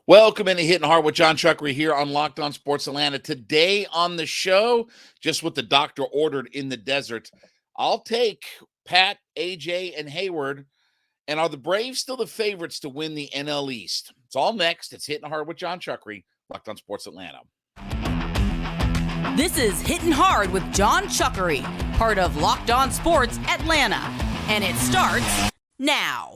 Welcome into Hittin Hard with Jon Chuckery here on Locked On Sports Atlanta. Today on the show, just what the doctor ordered in the desert. I'll take Pat, AJ, and Hayward. And are the Braves still the favorites to win the NL East? It's all next. It's Hittin Hard with Jon Chuckery, Locked On Sports Atlanta. This is Hittin Hard with Jon Chuckery, part of Locked On Sports Atlanta. And it starts now.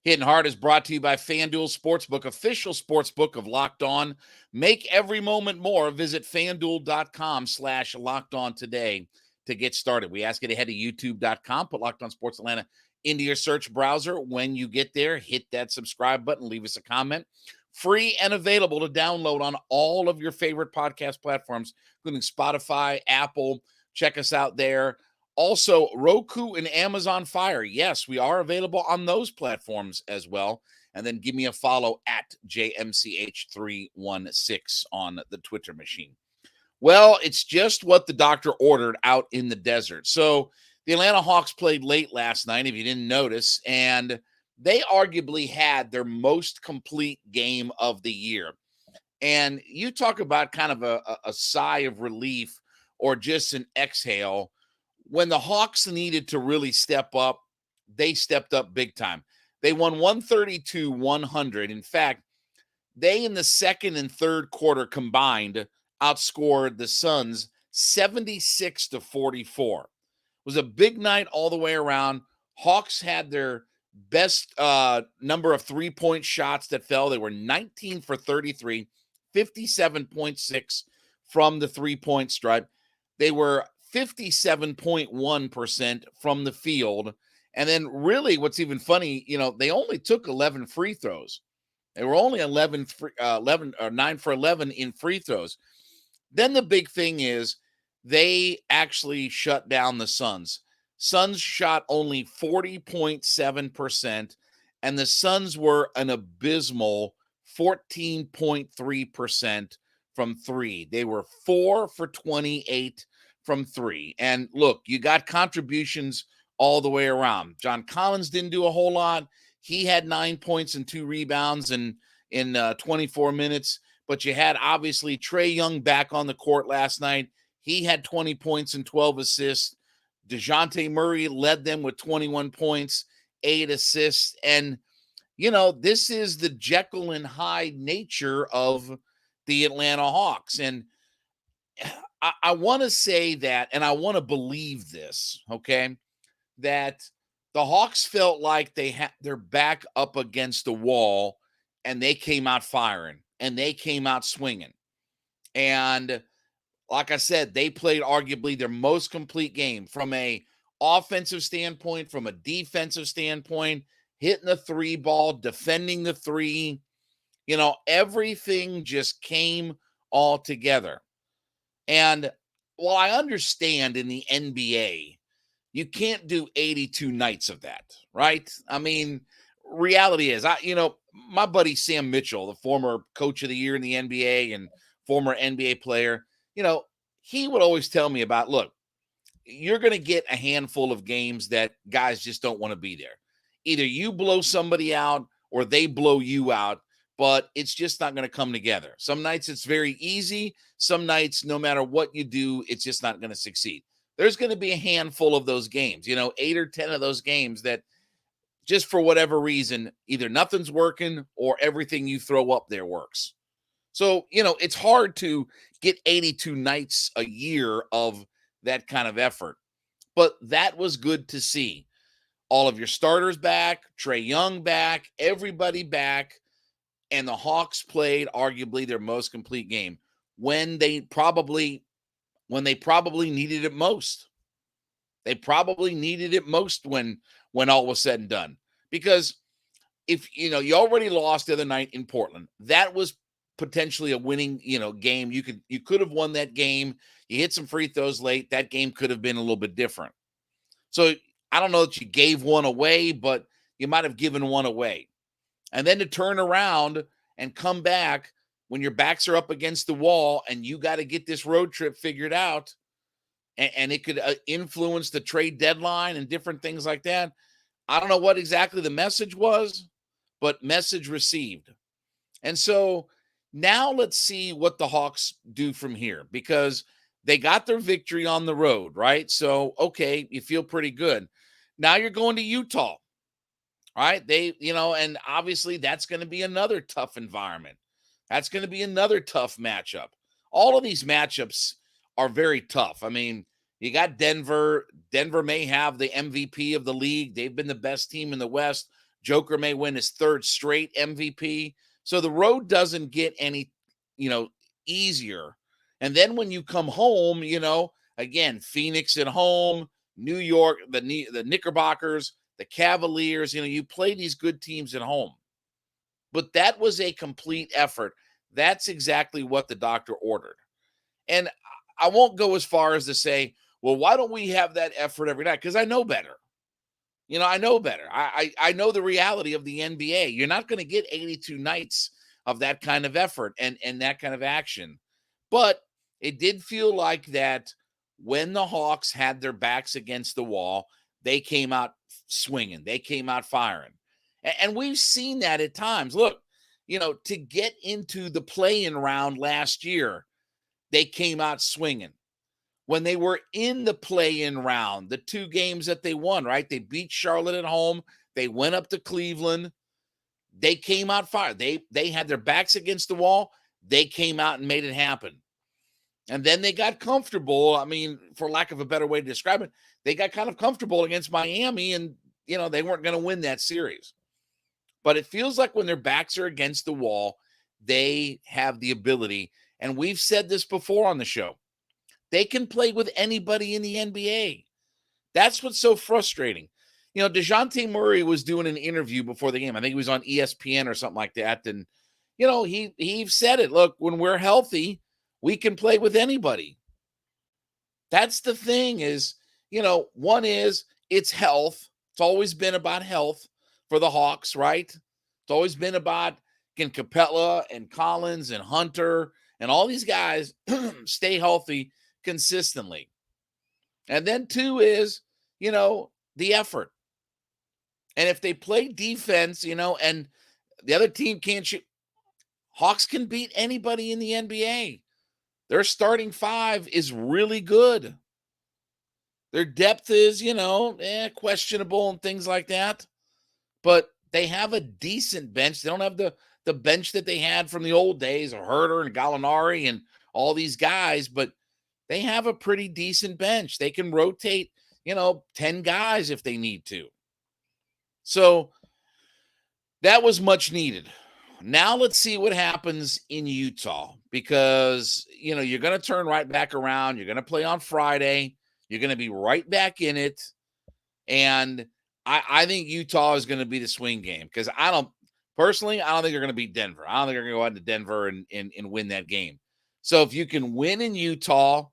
Hittin Hard is brought to you by FanDuel Sportsbook, official sportsbook of Locked On. Make every moment more. Visit FanDuel.com/LockedOn today to get started. We ask you to head to YouTube.com, put Locked On Sports Atlanta into your search browser. When you get there, hit that subscribe button, leave us a comment. Free and available to download on all of your favorite podcast platforms, including Spotify, Apple. Check us out there. Also, Roku and Amazon Fire. Yes, we are available on those platforms as well. And then give me a follow at JMCH316 on the Twitter machine. Well, it's just what the doctor ordered out in the desert. So the Atlanta Hawks played late last night, if you didn't notice, and they arguably had their most complete game of the year. And you talk about kind of a sigh of relief or just an exhale. When the Hawks needed to really step up, they stepped up big time. They won 132-100. In fact, they in the second and third quarter combined outscored the Suns 76-44. It was a big night all the way around. Hawks had their best number of three-point shots that fell. They were 19 for 33, 57.6 from the three-point stripe. They were 57.1% from the field. And then really what's even funny, they only took 11 free throws. They were only 9 for 11 in free throws. Then the big thing is they actually shut down the Suns. Suns shot only 40.7%, and the Suns were an abysmal 14.3% from three. They were 4 for 28 from three. And look, you got contributions all the way around. John Collins didn't do a whole lot. He had 9 points and 2 rebounds in 24 minutes. But you had, obviously, Trae Young back on the court last night. He had 20 points and 12 assists. DeJounte Murray led them with 21 points, 8 assists. And, this is the Jekyll and Hyde nature of the Atlanta Hawks. And I want to say that, and I want to believe this, okay, that the Hawks felt like they had their back up against the wall and they came out firing and they came out swinging. And like I said, they played arguably their most complete game from a offensive standpoint, from a defensive standpoint, hitting the three ball, defending the three. Everything just came all together. And while I understand in the NBA, you can't do 82 nights of that, right? I mean, reality is, my buddy Sam Mitchell, the former coach of the year in the NBA and former NBA player, he would always tell me about, look, you're going to get a handful of games that guys just don't want to be there. Either you blow somebody out or they blow you out, but it's just not going to come together. Some nights it's very easy. Some nights, no matter what you do, it's just not going to succeed. There's going to be a handful of those games, 8 or 10 of those games that just for whatever reason, either nothing's working or everything you throw up there works. So, it's hard to get 82 nights a year of that kind of effort. But that was good to see. All of your starters back, Trae Young back, everybody back. And the Hawks played arguably their most complete game when they probably needed it most. They probably needed it most when all was said and done. Because if you already lost the other night in Portland, that was potentially a winning game. You could have won that game. You hit some free throws late. That game could have been a little bit different. So I don't know that you gave one away, but you might have given one away. And then to turn around and come back when your backs are up against the wall and you got to get this road trip figured out, and it could influence the trade deadline and different things like that. I don't know what exactly the message was, but message received. And so now let's see what the Hawks do from here, because they got their victory on the road, right? So, okay, you feel pretty good. Now you're going to Utah, right? And obviously that's going to be another tough environment. That's going to be another tough matchup. All of these matchups are very tough. I mean, you got Denver. Denver may have the MVP of the league. They've been the best team in the West. Joker may win his third straight MVP. So the road doesn't get any, easier. And then when you come home, again, Phoenix at home, New York, the Knickerbockers, the Cavaliers, you play these good teams at home. But that was a complete effort. That's exactly what the doctor ordered. And I won't go as far as to say, well, why don't we have that effort every night? Because I know better. I know better. I know the reality of the NBA. You're not going to get 82 nights of that kind of effort and that kind of action. But it did feel like that when the Hawks had their backs against the wall, they came out swinging. They came out firing. And we've seen that at times. Look, to get into the play-in round last year, they came out swinging. When they were in the play-in round, the 2 games that they won, right? They beat Charlotte at home. They went up to Cleveland. They came out fired. They had their backs against the wall. They came out and made it happen. And then they got comfortable. I mean, for lack of a better way to describe it, they got kind of comfortable against Miami, and, they weren't going to win that series. But it feels like when their backs are against the wall, they have the ability. And we've said this before on the show. They can play with anybody in the NBA. That's what's so frustrating. DeJounte Murray was doing an interview before the game. I think he was on ESPN or something like that. And, he said it. Look, when we're healthy, we can play with anybody. That's the thing is, one is it's health. It's always been about health for the Hawks, right? It's always been about Capella and Collins and Hunter and all these guys stay healthy consistently. And then 2 is, the effort. And if they play defense, and the other team can't shoot, Hawks can beat anybody in the NBA. Their starting 5 is really good. Their depth is, questionable and things like that. But they have a decent bench. They don't have the bench that they had from the old days of Herter and Gallinari and all these guys, but they have a pretty decent bench. They can rotate, 10 guys if they need to. So that was much needed. Now let's see what happens in Utah, because, you're going to turn right back around. You're going to play on Friday. You're going to be right back in it. And I think Utah is going to be the swing game, because I don't think they're going to beat Denver. I don't think they're going to go out to Denver and win that game. So if you can win in Utah,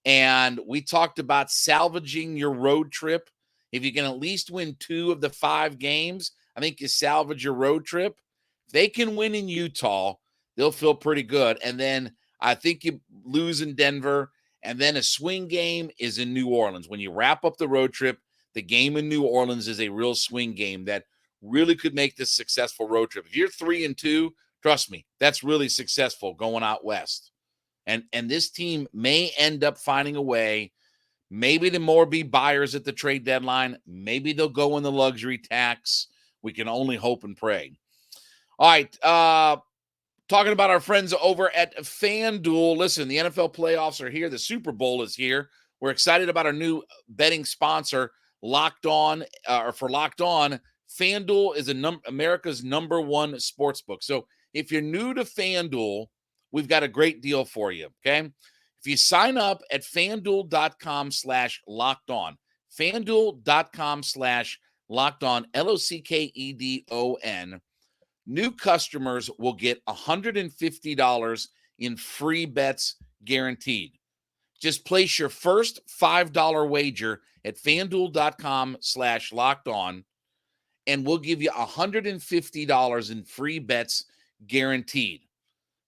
and we talked about salvaging your road trip, if you can at least win 2 of the 5 games, I think you salvage your road trip. If they can win in Utah, they'll feel pretty good. And then I think you lose in Denver, and then a swing game is in New Orleans. When you wrap up the road trip, the game in New Orleans is a real swing game that really could make this successful road trip. If you're 3-2, trust me, that's really successful going out west. And this team may end up finding a way. Maybe the more be buyers at the trade deadline. Maybe they'll go in the luxury tax. We can only hope and pray. All right. Talking about our friends over at FanDuel. Listen, the NFL playoffs are here. The Super Bowl is here. We're excited about our new betting sponsor, Locked On. For Locked On, FanDuel is America's #1 sportsbook. So if you're new to FanDuel, we've got a great deal for you, okay? If you sign up at FanDuel.com/LockedOn, FanDuel.com/LockedOn, LOCKEDON, new customers will get $150 in free bets guaranteed. Just place your first $5 wager at FanDuel.com/LockedOn, and we'll give you $150 in free bets guaranteed.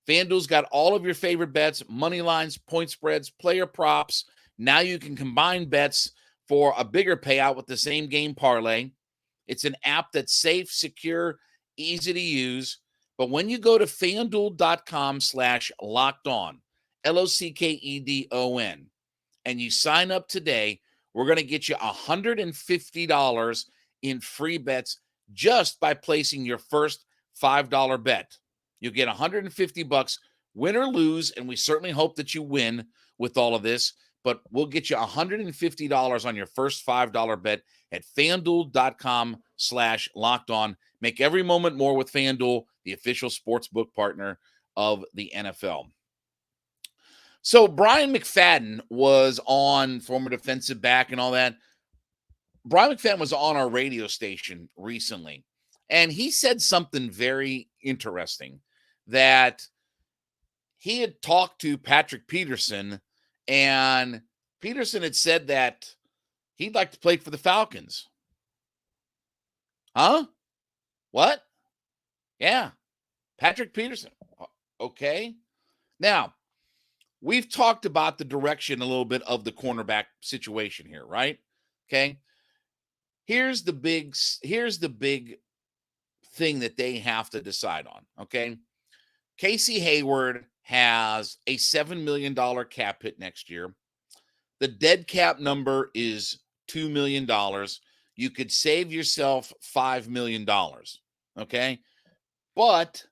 FanDuel's got all of your favorite bets, money lines, point spreads, player props. Now you can combine bets for a bigger payout with the same game parlay. It's an app that's safe, secure, easy to use. But when you go to FanDuel.com/locked-on, LOCKEDON, and you sign up today, we're going to get you $150 in free bets just by placing your first $5 bet. You'll get $150, win or lose, and we certainly hope that you win with all of this, but we'll get you $150 on your first $5 bet at FanDuel.com/locked-on. Make every moment more with FanDuel, the official sportsbook partner of the NFL. So Brian McFadden was on, former defensive back and all that. Brian McFadden was on our radio station recently, and he said something very interesting, that he had talked to Patrick Peterson, and Peterson had said that he'd like to play for the Falcons. Huh? What? Yeah. Patrick Peterson. Okay. Now, we've talked about the direction a little bit of the cornerback situation here, right? Okay. Here's the big thing that they have to decide on. Okay. Casey Hayward has a $7 million cap hit next year. The dead cap number is $2 million. You could save yourself $5 million. Okay. But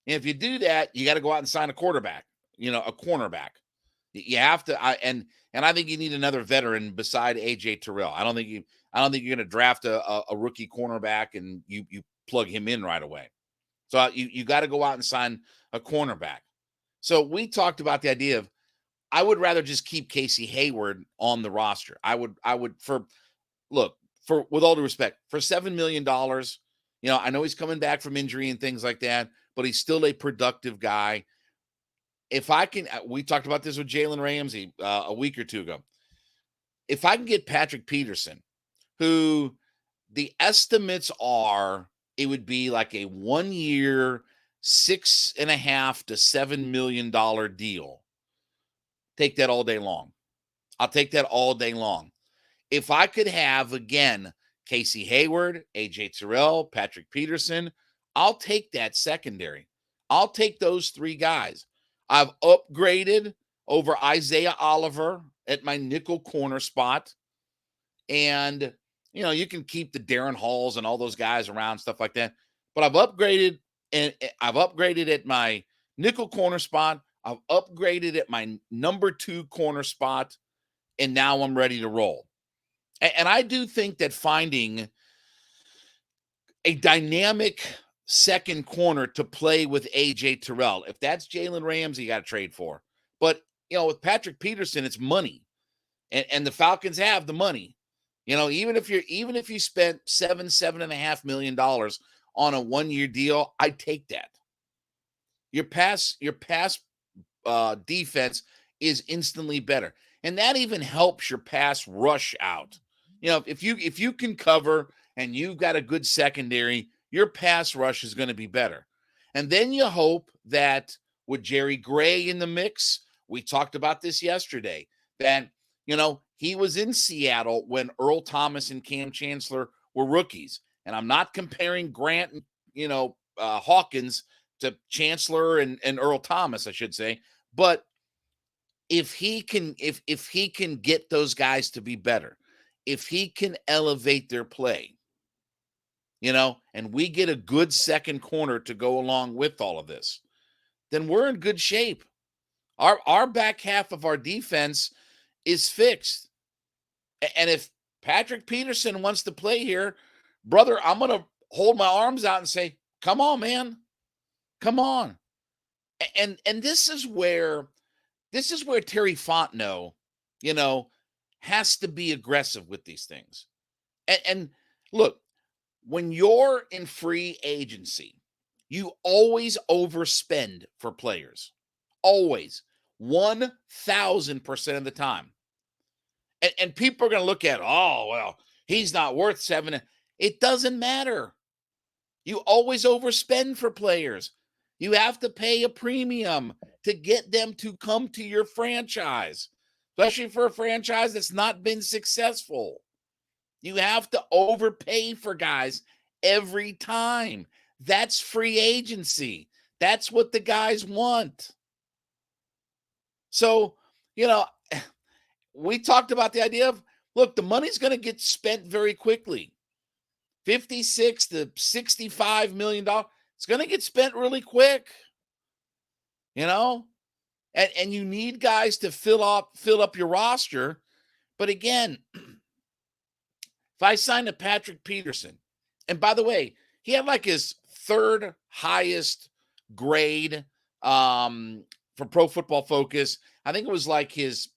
if you do that, you got to go out and sign a quarterback, a cornerback. You have to, and I think you need another veteran beside AJ Terrell. I don't think you're going to draft a rookie cornerback and you plug him in right away. So you got to go out and sign a cornerback. So we talked about the idea of, I would rather just keep Casey Hayward on the roster. with all due respect, for $7 million, I know he's coming back from injury and things like that, but he's still a productive guy. If I can, we talked about this with Jalen Ramsey a week or two ago. If I can get Patrick Peterson, who the estimates are, it would be like a 1 year, $6.5 to $7 million deal. Take that all day long. I'll take that all day long. If I could have, again, Casey Hayward, AJ Terrell, Patrick Peterson, I'll take that secondary. I'll take those three guys. I've upgraded over Isaiah Oliver at my nickel corner spot. And, you can keep the Darren Halls and all those guys around, stuff like that. But I've upgraded at my nickel corner spot. I've upgraded at my number 2 corner spot. And now I'm ready to roll. And I do think that finding a dynamic second corner to play with AJ Terrell, if that's Jalen Ramsey, you got to trade for. But, with Patrick Peterson, it's money. And the Falcons have the money. Even if you spent $7.5 million on a 1 year deal, I'd take that. Your pass defense is instantly better. And that even helps your pass rush out. If you can cover and you've got a good secondary, your pass rush is going to be better. And then you hope that with Jerry Gray in the mix, we talked about this yesterday, that, he was in Seattle when Earl Thomas and Cam Chancellor were rookies. And I'm not comparing Grant and, Hawkins to Chancellor and Earl Thomas, I should say. But if he can get those guys to be better, if he can elevate their play, and we get a good second corner to go along with all of this, then we're in good shape. Our back half of our defense is fixed. And if Patrick Peterson wants to play here, brother, I'm going to hold my arms out and say, come on, man. Come on. And this is where Terry Fontenot, has to be aggressive with these things. And look, when you're in free agency, you always overspend for players. Always. 1,000% of the time. And people are going to look at, oh, well, he's not worth 7. It doesn't matter. You always overspend for players. You have to pay a premium to get them to come to your franchise, especially for a franchise that's not been successful. You have to overpay for guys every time. That's free agency. That's what the guys want. So, we talked about the idea of, look, the money's going to get spent very quickly. $56 to $65 million. It's going to get spent really quick. And you need guys to fill up your roster. But again, if I sign a Patrick Peterson, and by the way, he had like his third highest grade for Pro Football Focus. I think it was like his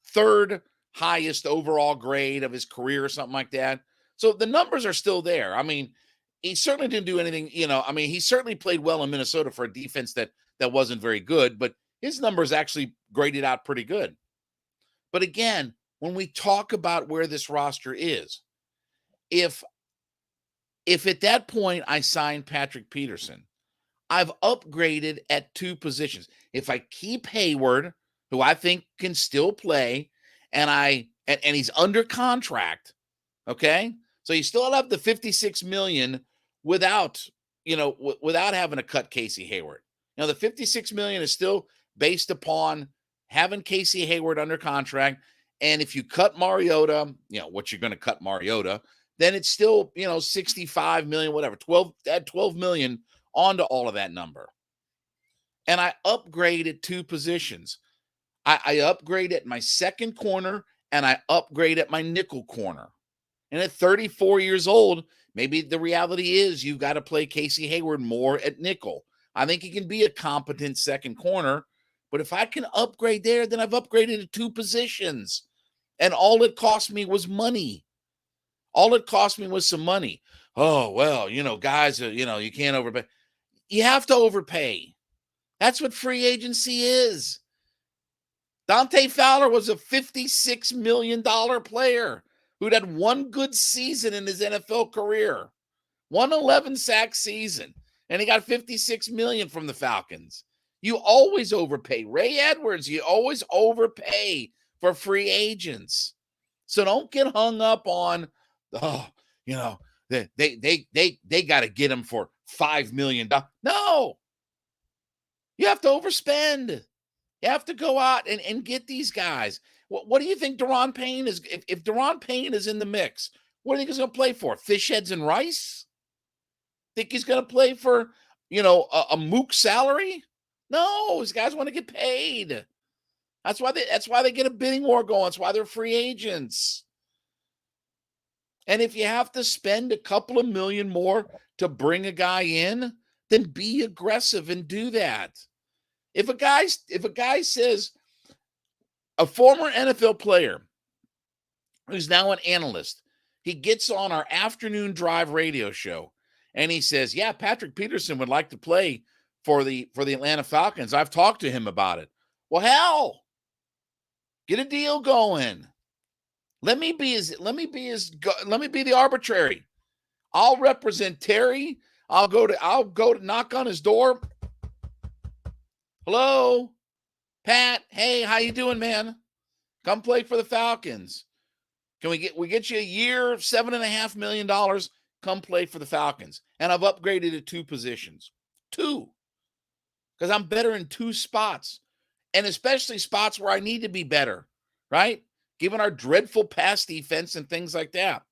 third highest overall grade of his career or something like that. So the numbers are still there. I mean, he certainly didn't do anything, he certainly played well in Minnesota for a defense that wasn't very good, but his numbers actually graded out pretty good. But again, when we talk about where this roster is, if at that point I sign Patrick Peterson, I've upgraded at two positions. If I keep Hayward, who I think can still play, and he's under contract, okay? So you still have the $56 million without having to cut Casey Hayward. Now the $56 million is still based upon having Casey Hayward under contract, and if you cut Mariota, what you're going to cut Mariota, then it's still, $65 million, whatever, add $12 million onto all of that number. And I upgraded two positions. I upgrade at my second corner, and I upgrade at my nickel corner. And at 34 years old, maybe the reality is you've got to play Casey Hayward more at nickel. I think he can be a competent second corner, but if I can upgrade there, then I've upgraded to two positions. And all it cost me was money. All it cost me was some money. Oh, well, guys, you can't overpay. You have to overpay. That's what free agency is. Dante Fowler was a $56 million player who'd had one good season in his NFL career, 111 sack season, and he got $56 million from the Falcons. You always overpay. Ray Edwards, you always overpay for free agents. So don't get hung up on, they got to get him for $5 million. No, you have to overspend. You have to go out and get these guys. What do you think Daron Payne is? If Daron Payne is in the mix, what do you think he's going to play for? Fish heads and rice? Think he's going to play for, a mook salary? No, these guys want to get paid. That's why they get a bidding war going. That's why they're free agents. And if you have to spend a couple of million more to bring a guy in, then be aggressive and do that. If a guy says, a former NFL player who's now an analyst, he gets on our afternoon drive radio show and he says, yeah, Patrick Peterson would like to play for the Atlanta Falcons. I've talked to him about it. Well, hell, get a deal going. Let me be the arbitrary. I'll represent Terry. I'll go to knock on his door. Hello, Pat. Hey, how you doing, man? Come play for the Falcons. Can we get you a year, $7.5 million? Come play for the Falcons. And I've upgraded to two positions. Two. Because I'm better in two spots. And especially spots where I need to be better, right? Given our dreadful pass defense and things like that.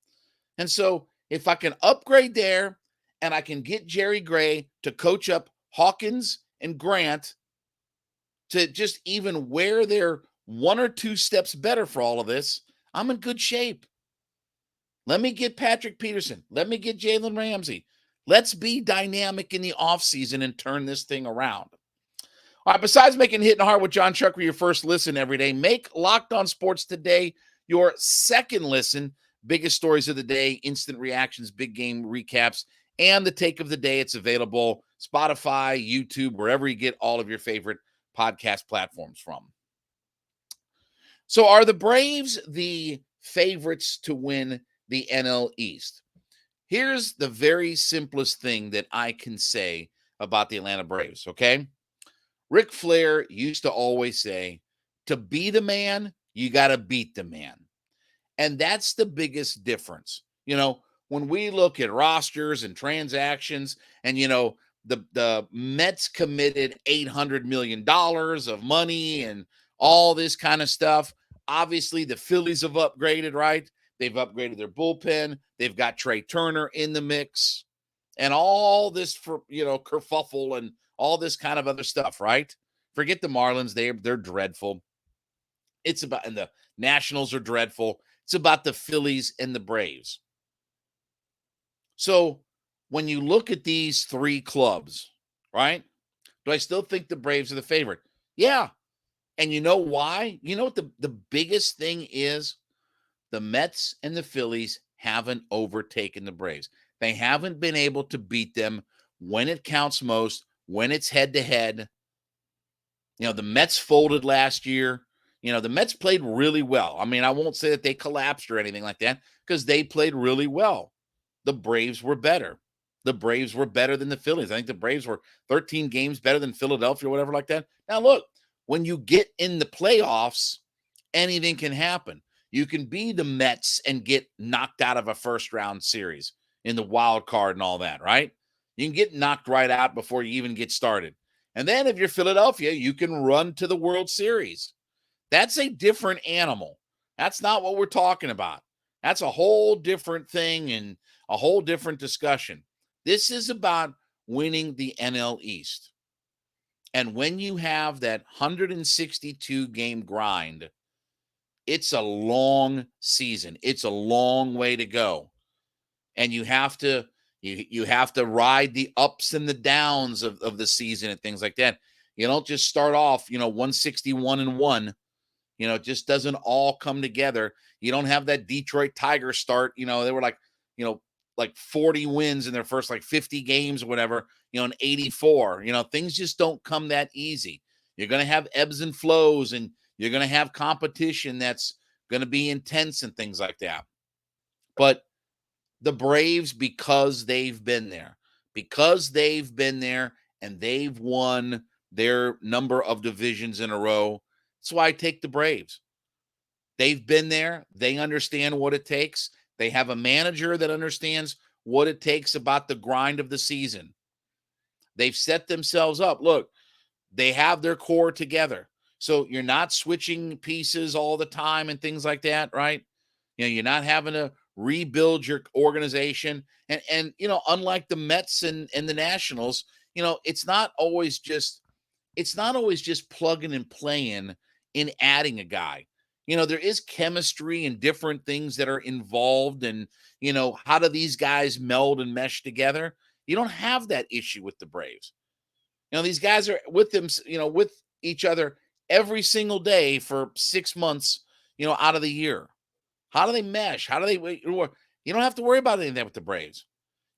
And so if I can upgrade there and I can get Jerry Gray to coach up Hawkins and Grant to just even where they're one or two steps better for all of this, I'm in good shape. Let me get Patrick Peterson. Let me get Jalen Ramsey. Let's be dynamic in the offseason and turn this thing around. All right, besides making Hittin' Hard with Jon Chuckery your first listen every day, make Locked On Sports Today your second listen. Biggest stories of the day, instant reactions, big game recaps, and the take of the day. It's available Spotify, YouTube, wherever you get all of your favorite podcast platforms from. So are the Braves the favorites to win the NL East? Here's the very simplest thing that I can say about the Atlanta Braves, okay? Ric Flair used to always say, to be the man, you got to beat the man. And that's the biggest difference. When we look at rosters and transactions, and the Mets committed $800 million of money and all this kind of stuff. Obviously, the Phillies have upgraded, right? They've upgraded their bullpen. They've got Trey Turner in the mix, and all this for kerfuffle and all this kind of other stuff, right? Forget the Marlins; they're dreadful. And the Nationals are dreadful. It's about the Phillies and the Braves. So when you look at these three clubs, right? Do I still think the Braves are the favorite? Yeah. And you know why? You know what the biggest thing is? The Mets and the Phillies haven't overtaken the Braves. They haven't been able to beat them when it counts most, when it's head to head. The Mets folded last year. The Mets played really well. I mean, I won't say that they collapsed or anything like that because they played really well. The Braves were better. The Braves were better than the Phillies. I think the Braves were 13 games better than Philadelphia or whatever like that. Now, look, when you get in the playoffs, anything can happen. You can be the Mets and get knocked out of a first-round series in the wild card and all that, right? You can get knocked right out before you even get started. And then if you're Philadelphia, you can run to the World Series. That's a different animal. That's not what we're talking about. That's a whole different thing and a whole different discussion. This is about winning the NL East. And when you have that 162 game grind, it's a long season. It's a long way to go. And you have to ride the ups and the downs of the season and things like that. You don't just start off, 161-1. It just doesn't all come together. You don't have that Detroit Tigers start. They were like 40 wins in their first 50 games or whatever, in 84. Things just don't come that easy. You're going to have ebbs and flows, and you're going to have competition that's going to be intense and things like that. But the Braves, because they've been there and they've won their number of divisions in a row, that's why I take the Braves. They've been there. They understand what it takes. They have a manager that understands what it takes about the grind of the season. They've set themselves up. Look, they have their core together. So you're not switching pieces all the time and things like that, right? You're not having to rebuild your organization. And unlike the Mets and the Nationals, it's not always just plugging and playing in adding a guy. There is chemistry and different things that are involved, and how do these guys meld and mesh together? You don't have that issue with the Braves. These guys are with them, with each other every single day for 6 months, out of the year. How do they mesh? How do they? You don't have to worry about anything with the Braves.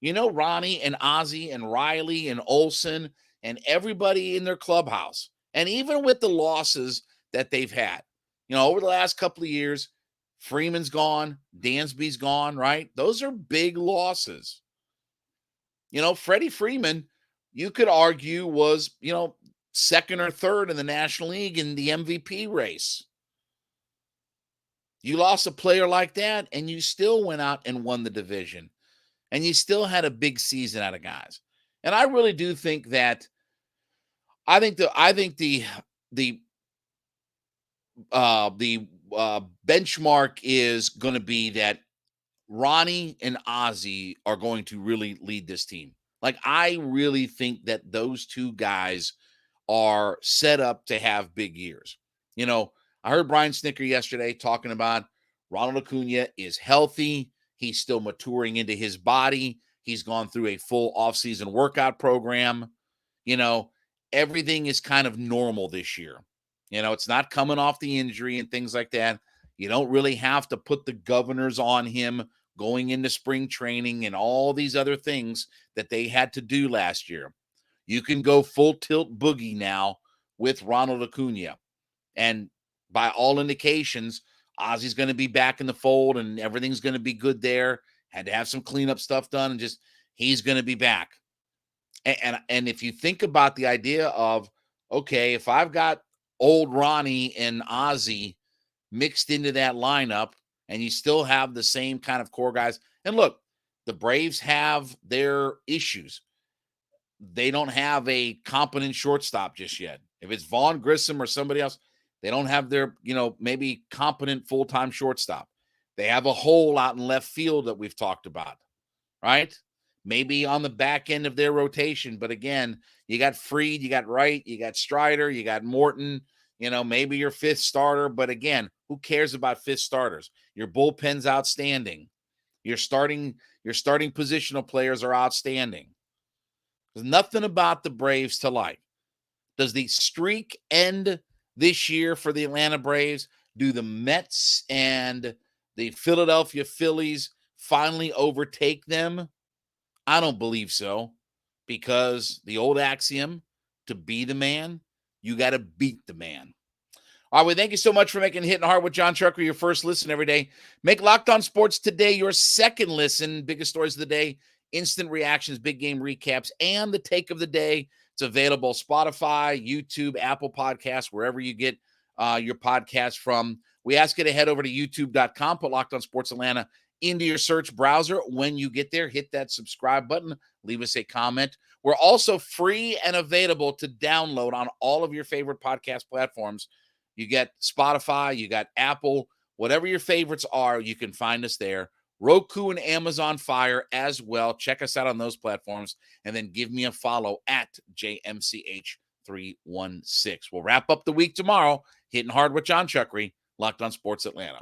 Ronnie and Ozzie and Riley and Olsen and everybody in their clubhouse, and even with the losses that they've had, over the last couple of years, Freeman's gone, Dansby's gone, right? Those are big losses. Freddie Freeman, you could argue was, second or third in the National League in the MVP race. You lost a player like that, and you still went out and won the division, and you still had a big season out of guys. And I really do think that I think the benchmark is going to be that Ronnie and Ozzie are going to really lead this team. I really think that those two guys are set up to have big years. I heard Brian Snicker yesterday talking about Ronald Acuna is healthy. He's still maturing into his body. He's gone through a full offseason workout program. Everything is kind of normal this year. It's not coming off the injury and things like that. You don't really have to put the governors on him going into spring training and all these other things that they had to do last year. You can go full tilt boogie now with Ronald Acuna. And by all indications, Ozzie's going to be back in the fold and everything's going to be good there. Had to have some cleanup stuff done, and he's going to be back. And if you think about the idea of, okay, if I've got old Ronnie and Ozzie mixed into that lineup, and you still have the same kind of core guys. And look, the Braves have their issues. They don't have a competent shortstop just yet. If it's Vaughn Grissom or somebody else, they don't have their, maybe competent full-time shortstop. They have a hole out in left field that we've talked about, right? Maybe on the back end of their rotation. But again, you got Fried, you got Wright, you got Strider, you got Morton, maybe your fifth starter. But again, who cares about fifth starters? Your bullpen's outstanding. Your starting positional players are outstanding. There's nothing about the Braves to like. Does the streak end this year for the Atlanta Braves? Do the Mets and the Philadelphia Phillies finally overtake them? I don't believe so, because the old axiom, to be the man, you got to beat the man. All right, well, thank you so much for making Hittin' Hard with Jon Chuckery your first listen every day. Make Locked On Sports Today your second listen. Biggest stories of the day, instant reactions, big game recaps, and the take of the day. It's available Spotify, YouTube, Apple Podcasts, wherever you get your podcast from. We ask you to head over to youtube.com, put Locked On Sports Atlanta into your search browser. When you get there, hit that subscribe button, leave us a comment. We're also free and available to download on all of your favorite podcast platforms. You get Spotify, you got Apple, whatever your favorites are, you can find us there. Roku and Amazon Fire as well. Check us out on those platforms, and then give me a follow at JMCH316. We'll wrap up the week tomorrow, Hitting Hard with Jon Chuckery, Locked On Sports Atlanta.